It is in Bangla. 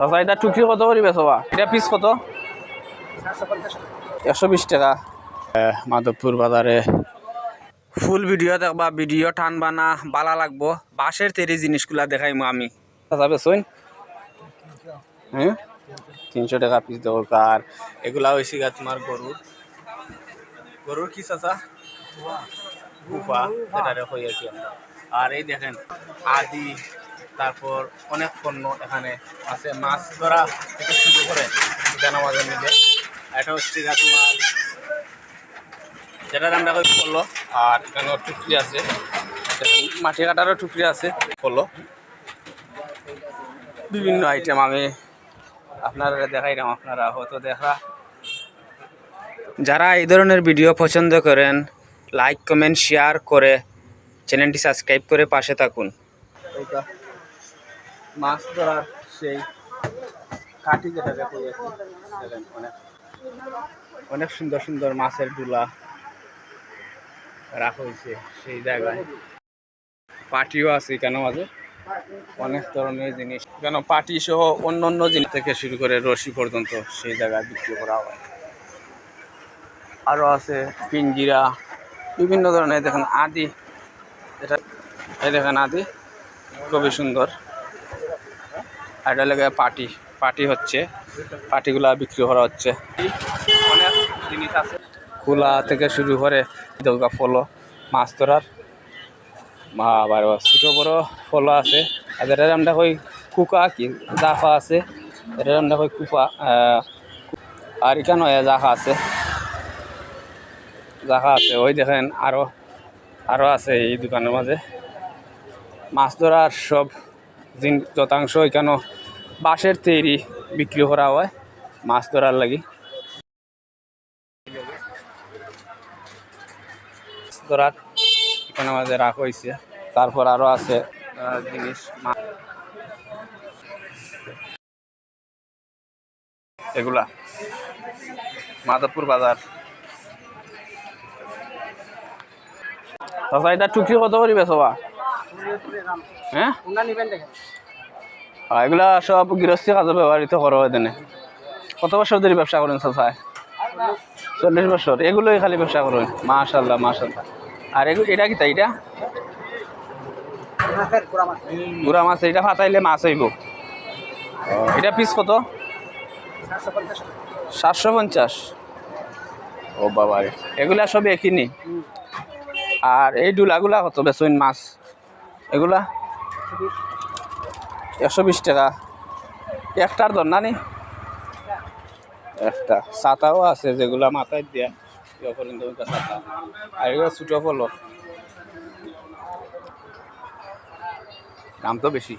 চাচা এটা টুকরি কত করে বেচবা? এটা পিস কত? 120 টাকা। মাধবপুর বাজারে ফুল ভিডিও দেখবা, ভিডিও টানবা না বালা লাগবো। বাঁশের তৈরি জিনিসগুলা দেখাইমু আমি। চাচা বেচুন? হ্যাঁ 300 টাকা পিস দরকার। এগুলা হয়েছে গা তোমার গরুর কি চাচা? গুফা, যেটা হই আর কি আমরা। আর এই দেখেন আদি, তারপর অনেক পণ্য এখানে আছে। মাছ ধরা থেকে শুরু করে জানামাজের মধ্যে এটা হচ্ছে গা তোমার যেটা আমরা করলো। আর এখানেও টুকরি আছে, মাটি কাটারও টুকরি আছে করলো। বিভিন্ন আইটেম আমি আপনারা দেখাইলাম, আপনারা হয়তো দেখা। যারা এই ধরনের ভিডিও পছন্দ করেন লাইক কমেন্ট শেয়ার করে চ্যানেলটি সাবস্ক্রাইব করে পাশে থাকুন। মাছ ধরার সেই কাঠি যেটা অনেক অনেক সুন্দর সুন্দর মাছের ডুলা রাখা হয়েছে সেই জায়গায়। পাটিও আছে কেন মাঝে, অনেক ধরনের জিনিস কেন পাটি সহ অন্য অন্য জিনিস থেকে শুরু করে রশি পর্যন্ত সেই জায়গায় বিক্রি করা হয়। আরও আছে পিঞ্জিরা, বিভিন্ন ধরনের দেখেন আদি, এটা এই দেখেন আদি খুবই সুন্দর। এটা লেগে পাটি হচ্ছে, পাটিগুলা বিক্রি করা হচ্ছে। অনেক জিনিস আছে, খোলা থেকে শুরু করে ফলো মাছ ধরার আবার ছোটো বড়ো ফলো আছে। আর যেটা আমরা কই কুকা কি জাফা আছে, এটা আমরা কই কুপা। আর এখানে জাফা আছে, ওই দেখেন আরো আছে এই দোকানের মাঝে। মাছ ধরার সব শতাংশ এখানে বাঁশের তৈরি বিক্রি করা হয় মাছ ধরার লাগি। ধরার এখানে মাঝে রাখা হয়েছে। তারপর আরো আছে জিনিস, এগুলা মাধবপুর বাজার। চাচা এটা টুকরি কত করে বেচবা? হ্যাঁ এগুলা সব গৃহস্থী কাজে ব্যবহৃত করা হয়। দেনে কত বছর ধরে ব্যবসা করেন চাচা? 40 বছর। এগুলোই খালি ব্যবসা করেন? মাশাল্লাহ মাশাল্লাহ। আর এটা কি তাই? এটা গুড়া মাছ, এটা ফাটাইলে মাছ হইব। এটা পিস কত? 750। ও বাবা রে, এগুলা সব একই। আর এই ডুলাগুলা কত বেচুন মাছ? এগুলা 120 টাকা। একটার দর না নি? একটা ছাতাও আছে যেগুলা মাথায় দিয়া ছাতা। আর এগুলো ছোটো ফলো, দাম তো বেশি।